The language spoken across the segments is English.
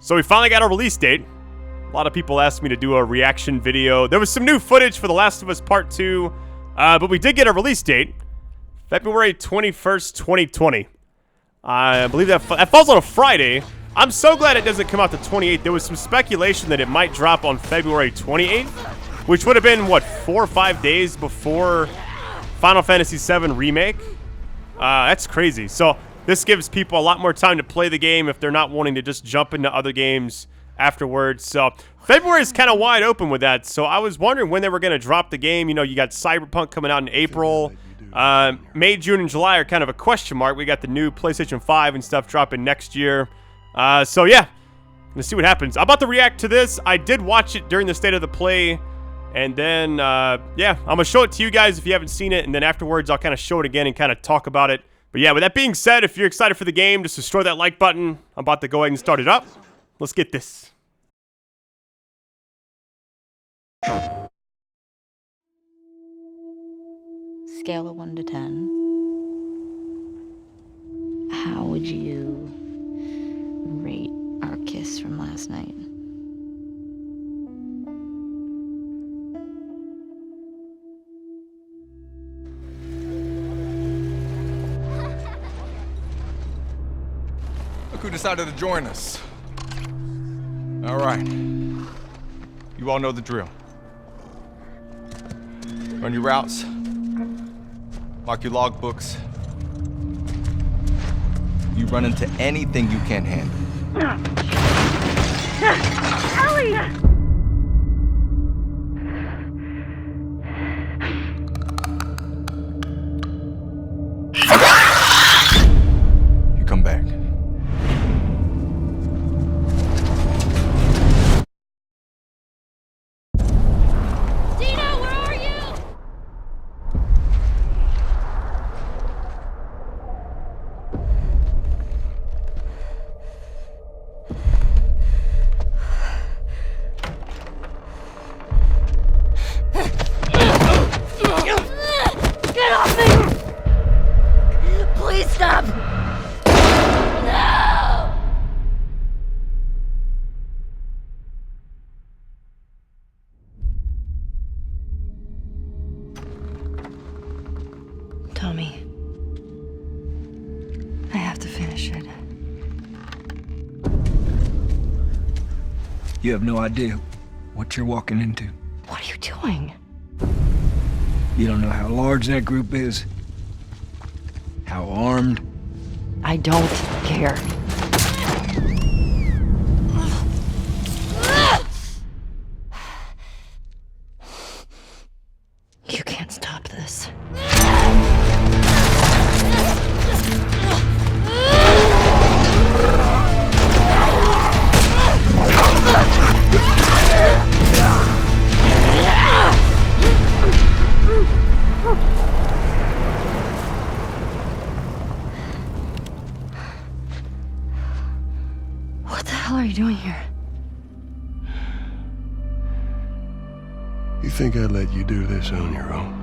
So we finally got a release date. A lot of people asked me to do a reaction video. There was some new footage for The Last of Us Part 2, but we did get a release date. February 21st, 2020. I believe that falls on a Friday. I'm so glad it doesn't come out the 28th. There was some speculation that it might drop on February 28th, which would have been, what, 4 or 5 days before Final Fantasy VII Remake? That's crazy. So this gives people a lot more time to play the game if they're not wanting to just jump into other games afterwards. So February is kind of wide open with that. So I was wondering when they were going to drop the game. You know, you got Cyberpunk coming out in April. May, June, and July are kind of a question mark. We got the new PlayStation 5 and stuff dropping next year. So yeah, let's see what happens. I'm about to react to this. I did watch it during the State of the Play. And then, yeah, I'm going to show it to you guys if you haven't seen it. And then afterwards, I'll kind of show it again and kind of talk about it. But yeah, with that being said, if you're excited for the game, just destroy that like button. I'm about to go ahead and start it up. Let's get this. Scale of 1 to 10. How would you rate our kiss from last night? Look who decided to join us. All right. You all know the drill. Run your routes. Mark your logbooks. You run into anything you can't handle. Ellie! You come back. Dina, where are you? Get off me! Please stop! No! Tommy, I have to finish it. You have no idea what you're walking into. What are you doing? You don't know how large that group is, how armed. I don't care. You can't stop this. What the hell are you doing here? You think I'd let you do this on your own?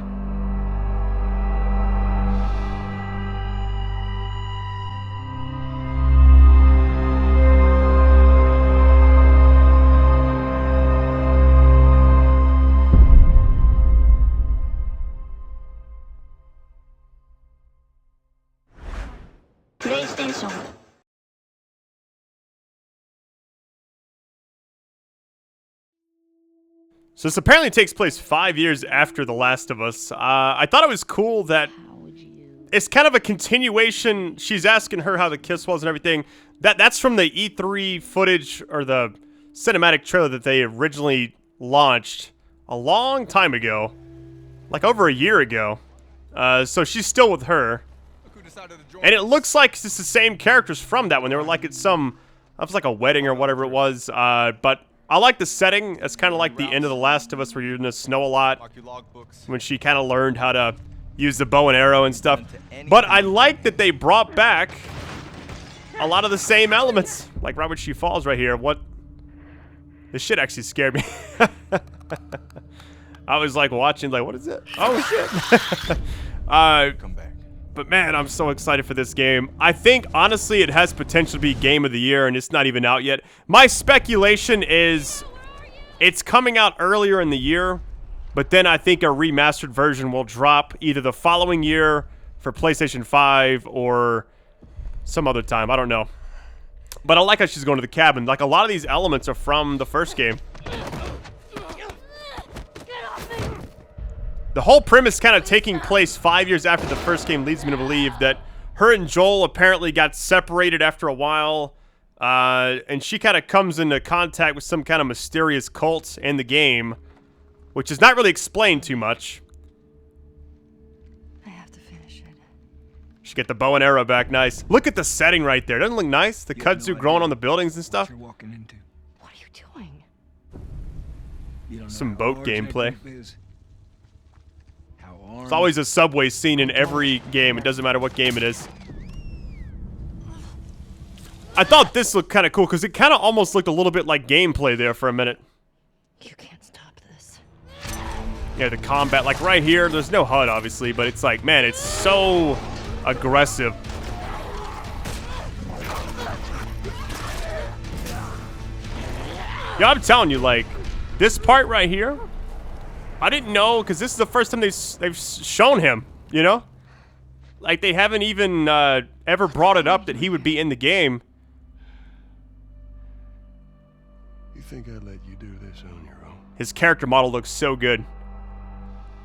PlayStation. So this apparently takes place 5 years after The Last of Us. I thought it was cool that it's kind of a continuation. She's asking her how the kiss was and everything. That's from the E3 footage or the cinematic trailer that they originally launched a long time ago, like over a year ago. So she's still with her, and it looks like it's the same characters from that one. They were like at some, it was like a wedding or whatever it was. But I like the setting. It's kind of like the end of The Last of Us where you're in the snow a lot, when she kind of learned how to use the bow and arrow and stuff. But I like that they brought back a lot of the same elements, like right when she falls right here. What? This shit actually scared me. I was like watching, like, what is it? Oh shit. Come back. But man, I'm so excited for this game. I think, honestly, it has potential to be Game of the Year, and it's not even out yet. My speculation is it's coming out earlier in the year, but then I think a remastered version will drop either the following year for PlayStation 5 or some other time. I don't know. But I like how she's going to the cabin. Like, a lot of these elements are from the first game. The whole premise kind of taking place 5 years after the first game leads me to believe that her and Joel apparently got separated after a while. And she kind of comes into contact with some kind of mysterious cult in the game, which is not really explained too much. I have to finish it. She get the bow and arrow back. Nice. Look at the setting right there. Doesn't it look nice? The kudzu growing on the buildings and stuff. What you're walking into. What are you doing? You don't know Some how boat large that gameplay. group is, how It's armed. always a subway scene in every game. It doesn't matter what game it is. I thought this looked kind of cool because it kind of almost looked a little bit like gameplay there for a minute. You can't stop this. Yeah, the combat, like right here, there's no HUD obviously, but it's like, man, it's so aggressive. Yeah, I'm telling you, like, this part right here, I didn't know, because this is the first time they've shown him, you know? Like, they haven't even ever brought it up that he would be in the game. You think I'd let you do this on your own? His character model looks so good.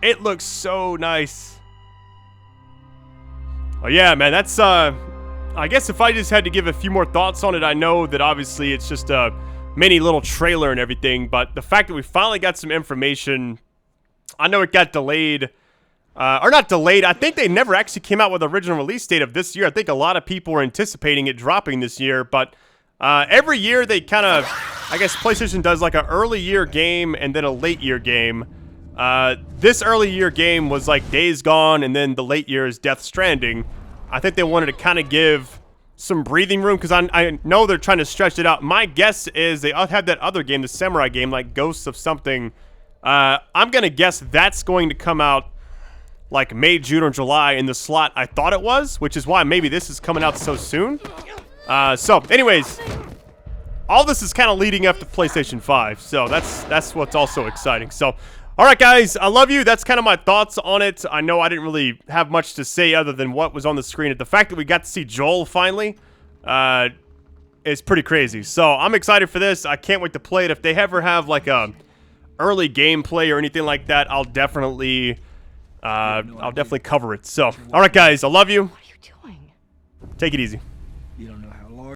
It looks so nice. Oh yeah, man, that's, I guess if I just had to give a few more thoughts on it, I know that obviously it's just a mini little trailer and everything, but the fact that we finally got some information, I know it got delayed, or not delayed, I think they never actually came out with the original release date of this year. I think a lot of people were anticipating it dropping this year, but every year they kind of, I guess PlayStation does like an early year game and then a late year game. This early year game was like Days Gone, and then the late year is Death Stranding. I think they wanted to kind of give some breathing room because I know they're trying to stretch it out. My guess is they had that other game, the samurai game, like Ghosts of something. I'm going to guess that's going to come out like May, June, or July in the slot I thought it was, which is why maybe this is coming out so soon. So, anyways, all this is kind of leading up to PlayStation 5, so that's what's also exciting. So, all right, guys, I love you. That's kind of my thoughts on it. I know I didn't really have much to say other than what was on the screen. The fact that we got to see Joel finally is pretty crazy. So I'm excited for this. I can't wait to play it. If they ever have like a early gameplay or anything like that, I'll definitely cover it. So, all right, guys, I love you. What are you doing? Take it easy. You don't know